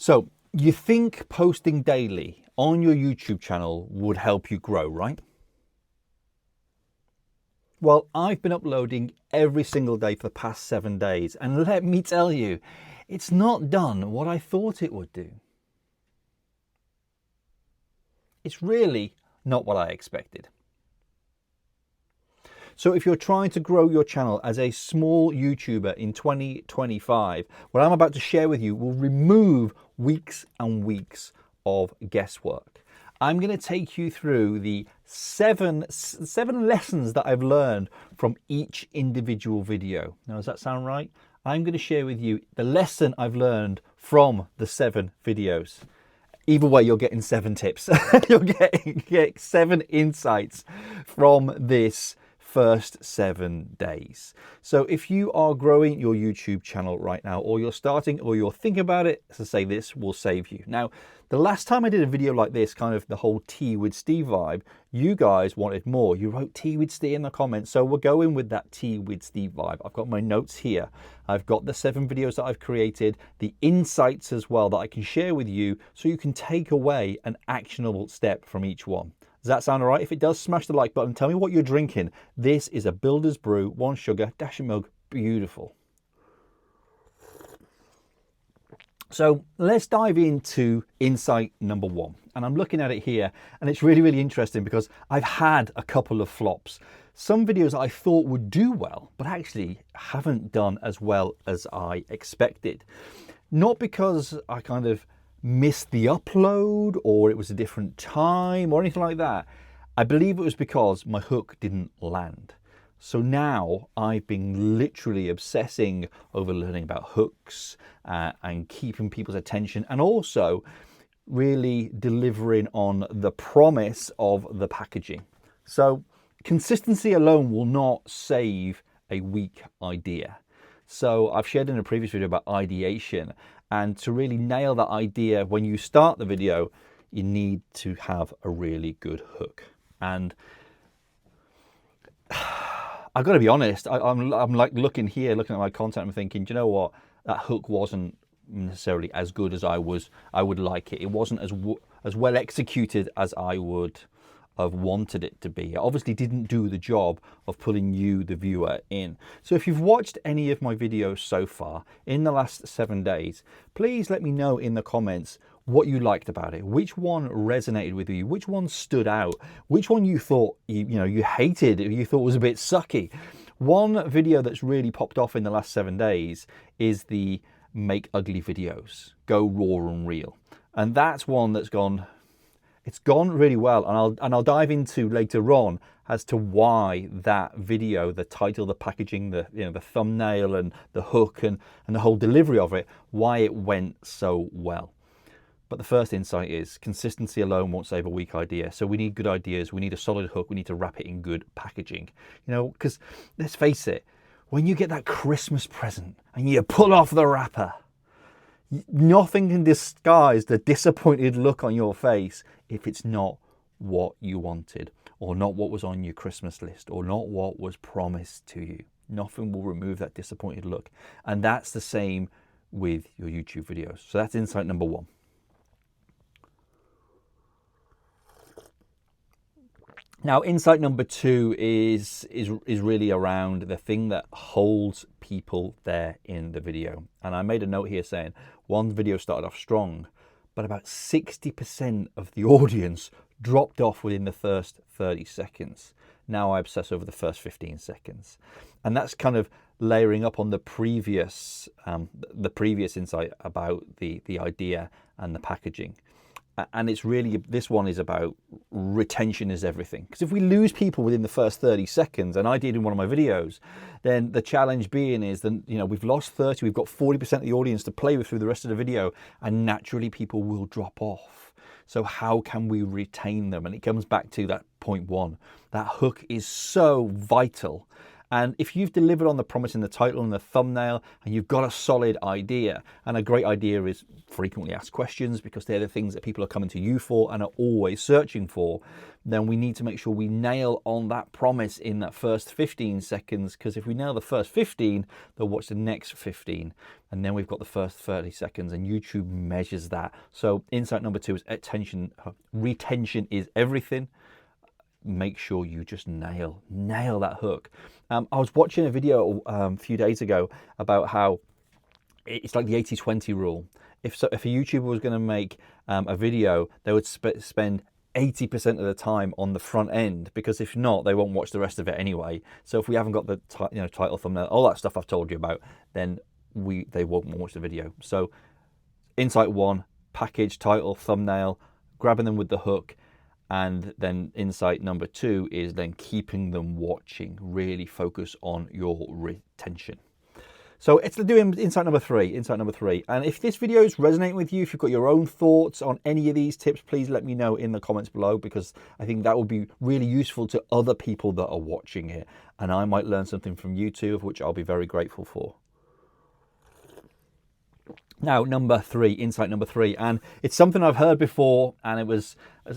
So you think posting daily on your YouTube channel would help you grow, right? Well, I've been uploading every single day for the past 7 days, and let me tell you, it's not done what I thought it would do. It's really not what I expected. So if you're trying to grow your channel as a small YouTuber in 2025, what I'm about to share with you will remove weeks and weeks of guesswork. I'm going to take you through the seven lessons that I've learned from each individual video. Now, does that sound right? I'm going to share with you the lesson I've learned from the 7 videos. Either way, you're getting 7 tips. You're getting 7 insights from this first 7 days. So if you are growing your YouTube channel right now, or you're starting, or you're thinking about it, as I say, this will save you. Now, the last time I did a video like this, kind of the whole Tea with Steve vibe, you guys wanted more. You wrote Tea with Steve in the comments. So we're going with that Tea with Steve vibe. I've got my notes here. I've got the 7 videos that I've created, the insights as well that I can share with you so you can take away an actionable step from each one. Does that sound all right? If it does, smash the like button. Tell me what you're drinking. This is a Builder's Brew, 1 sugar, dash of milk, beautiful. So let's dive into insight number 1. And I'm looking at it here, and it's really, really interesting because I've had a couple of flops. Some videos I thought would do well, but actually haven't done as well as I expected. Not because I kind of missed the upload or it was a different time or anything like that. I believe it was because my hook didn't land. So now I've been literally obsessing over learning about hooks and keeping people's attention, and also really delivering on the promise of the packaging. So consistency alone will not save a weak idea. So I've shared in a previous video about ideation, and to really nail that idea when you start the video, you need to have a really good hook. And I've got to be honest, I'm like looking at my content and thinking, do you know what? That hook wasn't necessarily as good as I would like it. It wasn't as well executed as I would have wanted it to be. It obviously didn't do the job of pulling you, the viewer, in. So if you've watched any of my videos so far in the last 7 days, please let me know in the comments what you liked about it. Which one resonated with you? Which one stood out? Which one you thought you hated, you thought was a bit sucky? One video that's really popped off in the last 7 days is the make ugly videos, go raw and real. And that's one that's gone really well, and I'll dive into later on as to why that video, the title, the packaging, the thumbnail and the hook and the whole delivery of it, why it went so well. But the first insight is consistency alone won't save a weak idea. So we need good ideas, we need a solid hook, we need to wrap it in good packaging. Because let's face it, when you get that Christmas present and you pull off the wrapper, nothing can disguise the disappointed look on your face if it's not what you wanted, or not what was on your Christmas list, or not what was promised to you. Nothing will remove that disappointed look. And that's the same with your YouTube videos. So that's insight number 1. Now, insight number 2 is really around the thing that holds people there in the video. And I made a note here saying one video started off strong, but about 60% of the audience dropped off within the first 30 seconds. Now I obsess over the first 15 seconds. And that's kind of layering up on the previous insight about the idea and the packaging. And it's really, this one is about retention is everything. Because if we lose people within the first 30 seconds, and I did in one of my videos, then the challenge being is that, we've lost 30, we've got 40% of the audience to play with through the rest of the video, and naturally people will drop off. So how can we retain them? And it comes back to that point 1. That hook is so vital. And if you've delivered on the promise in the title and the thumbnail, and you've got a solid idea, and a great idea is frequently asked questions because they're the things that people are coming to you for and are always searching for, then we need to make sure we nail on that promise in that first 15 seconds, because if we nail the first 15, they'll watch the next 15. And then we've got the first 30 seconds, and YouTube measures that. So insight number 2 is attention. Retention is everything. Make sure you just nail that hook. I was watching a video a few days ago about how it's like the 80-20 rule. If a YouTuber was going to make a video, they would spend 80% of the time on the front end, because if not, they won't watch the rest of it anyway. So if we haven't got the title, thumbnail, all that stuff I've told you about, then they won't watch the video. So insight 1, package, title, thumbnail, grabbing them with the hook. And then insight number 2 is then keeping them watching. Really focus on your retention. So it's doing insight number 3. And if this video is resonating with you, if you've got your own thoughts on any of these tips, please let me know in the comments below, because I think that will be really useful to other people that are watching it. And I might learn something from you too, of which I'll be very grateful for. Now, insight number 3, and it's something I've heard before, and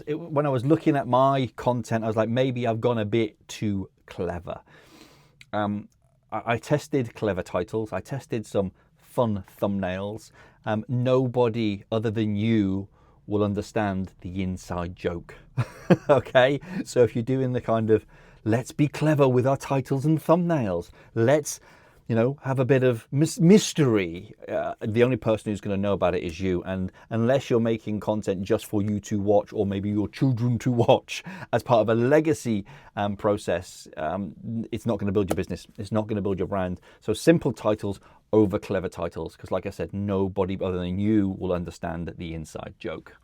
when I was looking at my content, I was like, maybe I've gone a bit too clever. I tested clever titles, I tested some fun thumbnails. Nobody other than you will understand the inside joke. Okay, so if you're doing the kind of, let's be clever with our titles and thumbnails, let's have a bit of mystery. The only person who's going to know about it is you. And unless you're making content just for you to watch, or maybe your children to watch as part of a legacy process, it's not going to build your business. It's not going to build your brand. So simple titles over clever titles, because like I said, nobody other than you will understand the inside joke.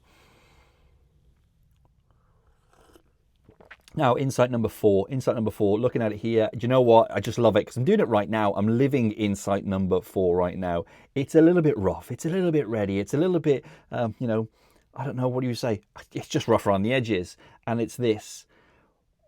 Now, insight number 4, looking at it here, do you know what? I just love it because I'm doing it right now. I'm living insight number 4 right now. It's a little bit rough. It's a little bit ready. It's a little bit, I don't know, what do you say? It's just rough around the edges. And it's this.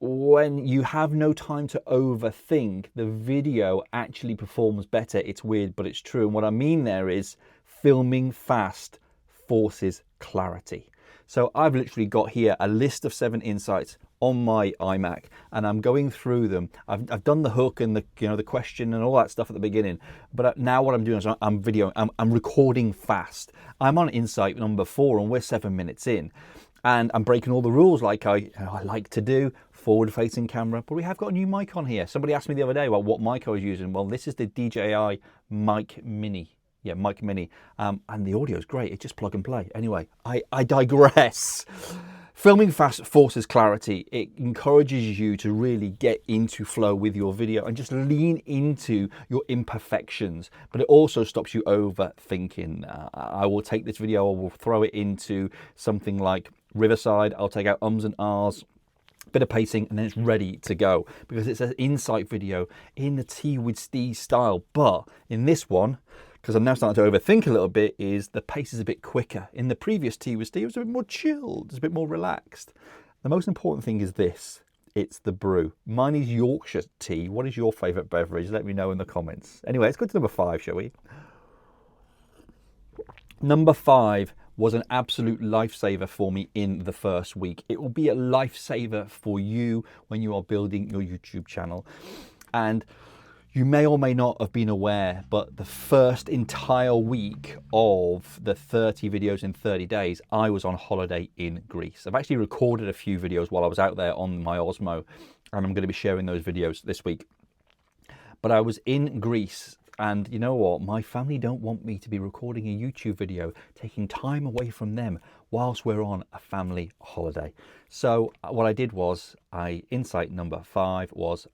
When you have no time to overthink, the video actually performs better. It's weird, but it's true. And what I mean there is filming fast forces clarity. So I've literally got here a list of 7 insights on my iMac, and I'm going through them. I've done the hook and the question and all that stuff at the beginning, but now what I'm doing is I'm recording fast. I'm on insight number 4, and we're 7 minutes in, and I'm breaking all the rules like I like to do. Forward-facing camera, but we have got a new mic on here. Somebody asked me the other day about what mic I was using. Well, this is the DJI Mic Mini. Yeah, Mic Mini, and the audio is great. It's just plug and play. Anyway, I digress. Filming fast forces clarity. It encourages you to really get into flow with your video and just lean into your imperfections, but it also stops you overthinking. I will take this video, I will throw it into something like Riverside. I'll take out ums and ahs, bit of pacing, and then it's ready to go, because it's an insight video in the T with Steve style. But in this one, because I'm now starting to overthink a little bit, is the pace is a bit quicker. In the previous Tea with Steve, it was a bit more chilled, it's a bit more relaxed. The most important thing is this, it's the brew. Mine is Yorkshire tea. What is your favourite beverage? Let me know in the comments. Anyway, let's go to number 5, shall we? Number 5 was an absolute lifesaver for me in the first week. It will be a lifesaver for you when you are building your YouTube channel. And you may or may not have been aware, but the first entire week of the 30 videos in 30 days, I was on holiday in Greece. I've actually recorded a few videos while I was out there on my Osmo, and I'm going to be sharing those videos this week. But I was in Greece, and you know what? My family don't want me to be recording a YouTube video, taking time away from them whilst we're on a family holiday. So what I did was, insight number 5 was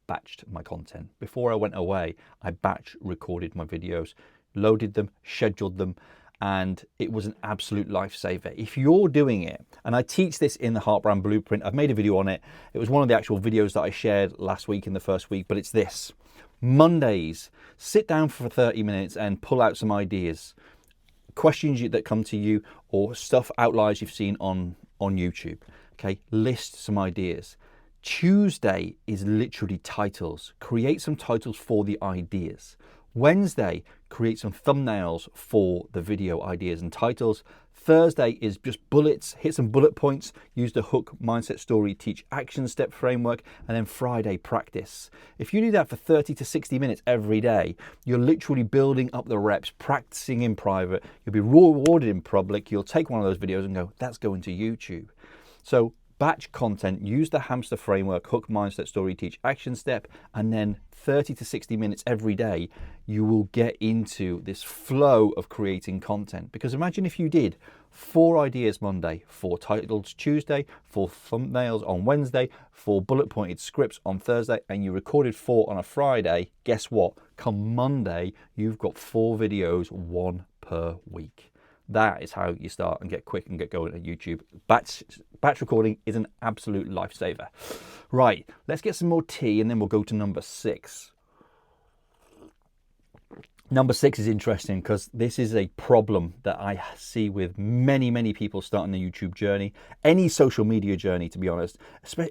batched my content. Before I went away, I batch recorded my videos, loaded them, scheduled them, and it was an absolute lifesaver. If you're doing it, and I teach this in the Heartbrand Blueprint, I've made a video on it. It was one of the actual videos that I shared last week in the first week, but it's this. Mondays, sit down for 30 minutes and pull out some ideas, questions that come to you, or stuff, outliers you've seen on YouTube. Okay, list some ideas. Tuesday is literally titles. Create some titles for the ideas. Wednesday, create some thumbnails for the video ideas and titles. Thursday is just bullets, hit some bullet points, use the hook, mindset, story, teach, action step framework, and then Friday, practice. If you do that for 30 to 60 minutes every day, you're literally building up the reps, practicing in private, you'll be rewarded in public, you'll take one of those videos and go, that's going to YouTube. So batch content, use the hamster framework, hook, mindset, story, teach, action step, and then 30 to 60 minutes every day, you will get into this flow of creating content. Because imagine if you did 4 ideas Monday, 4 titles Tuesday, 4 thumbnails on Wednesday, 4 bullet pointed scripts on Thursday, and you recorded 4 on a Friday. Guess what? Come Monday, you've got 4 videos, 1 per week. That is how you start and get quick and get going at YouTube. Batch recording is an absolute lifesaver. Right, let's get some more tea and then we'll go to number 6. Number 6 is interesting because this is a problem that I see with many, many people starting the YouTube journey, any social media journey, to be honest.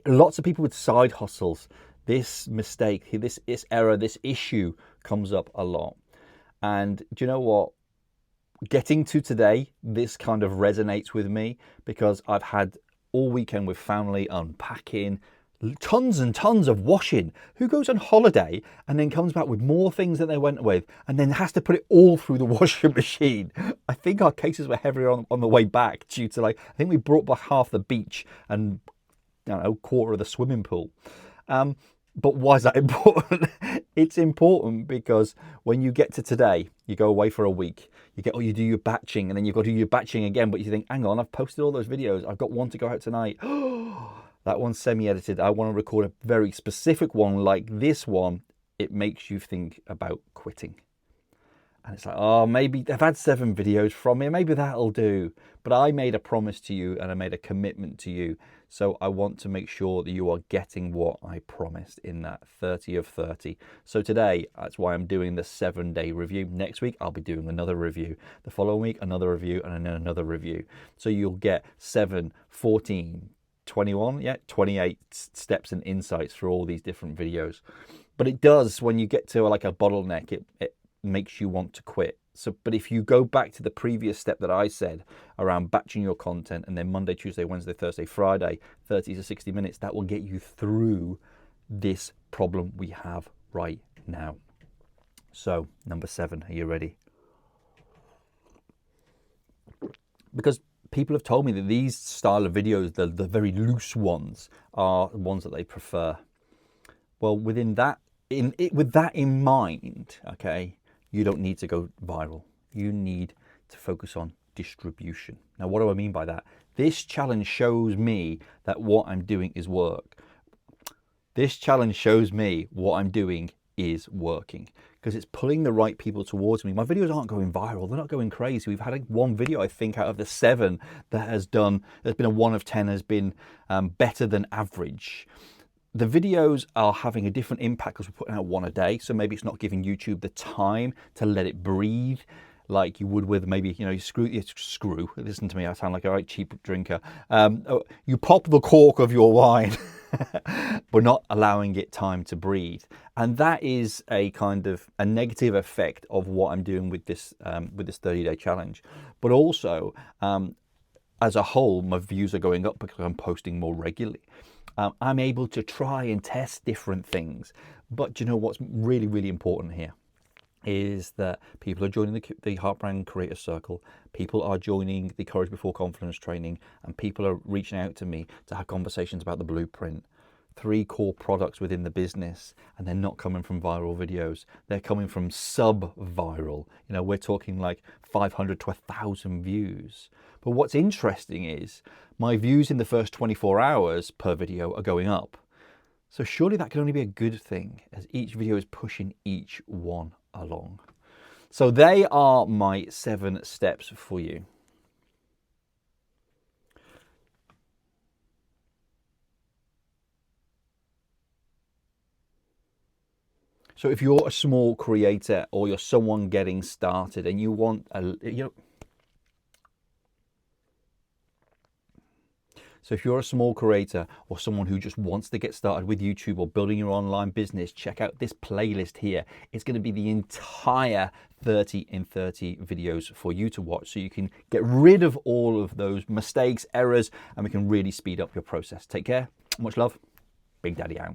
Lots of people with side hustles. This mistake, this error, this issue comes up a lot. And do you know what? Getting to today, this kind of resonates with me because I've had all weekend with family unpacking, tons and tons of washing. Who goes on holiday and then comes back with more things that they went with and then has to put it all through the washing machine? I think our cases were heavier on the way back due to I think we brought back half the beach and quarter of the swimming pool. But why is that important? It's important because when you get to today, you go away for a week, you do your batching, and then you've got to do your batching again, but you think, hang on, I've posted all those videos, I've got one to go out tonight. That one's semi-edited. I want to record a very specific one like this one. It makes you think about quitting. And it's like, oh, maybe I've had 7 videos from it, maybe that'll do. But I made a promise to you and I made a commitment to you. So I want to make sure that you are getting what I promised in that 30 of 30. So today, that's why I'm doing the 7-day review. Next week, I'll be doing another review. The following week, another review, and then another review. So you'll get 7, 14, 21, 28 steps and insights for all these different videos. But it does, when you get to like a bottleneck, it makes you want to quit. So, but if you go back to the previous step that I said around batching your content and then Monday, Tuesday, Wednesday, Thursday, Friday, 30 to 60 minutes, that will get you through this problem we have right now. So, number 7, are you ready? Because people have told me that these style of videos, the very loose ones, are the ones that they prefer. Well, within that, with that in mind, okay, you don't need to go viral. You need to focus on distribution. Now, what do I mean by that? This challenge shows me that what I'm doing is work. This challenge shows me what I'm doing is working because it's pulling the right people towards me. My videos aren't going viral. They're not going crazy. We've had one video, I think, out of the 7 that has been a 1 of 10, has been better than average. The videos are having a different impact because we're putting out 1 a day. So maybe it's not giving YouTube the time to let it breathe like you would with maybe, you screw. Listen to me, I sound like a right cheap drinker. You pop the cork of your wine, but not allowing it time to breathe. And that is a kind of a negative effect of what I'm doing with this 30-day challenge. But also, as a whole, my views are going up because I'm posting more regularly. I'm able to try and test different things. But you know what's really, really important here is that people are joining the Heart Brand Creator Circle. People are joining the Courage Before Confidence training, and people are reaching out to me to have conversations about the blueprint. 3 core products within the business, and they're not coming from viral videos. They're coming from sub-viral. We're talking like 500 to 1,000 views. But what's interesting is my views in the first 24 hours per video are going up. So surely that can only be a good thing as each video is pushing each one along. So they are my 7 steps for you. So if you're a small creator or you're someone getting started and you want So if you're a small creator or someone who just wants to get started with YouTube or building your online business, check out this playlist here. It's going to be the entire 30 in 30 videos for you to watch, so you can get rid of all of those mistakes, errors, and we can really speed up your process. Take care. Much love. Big Daddy out.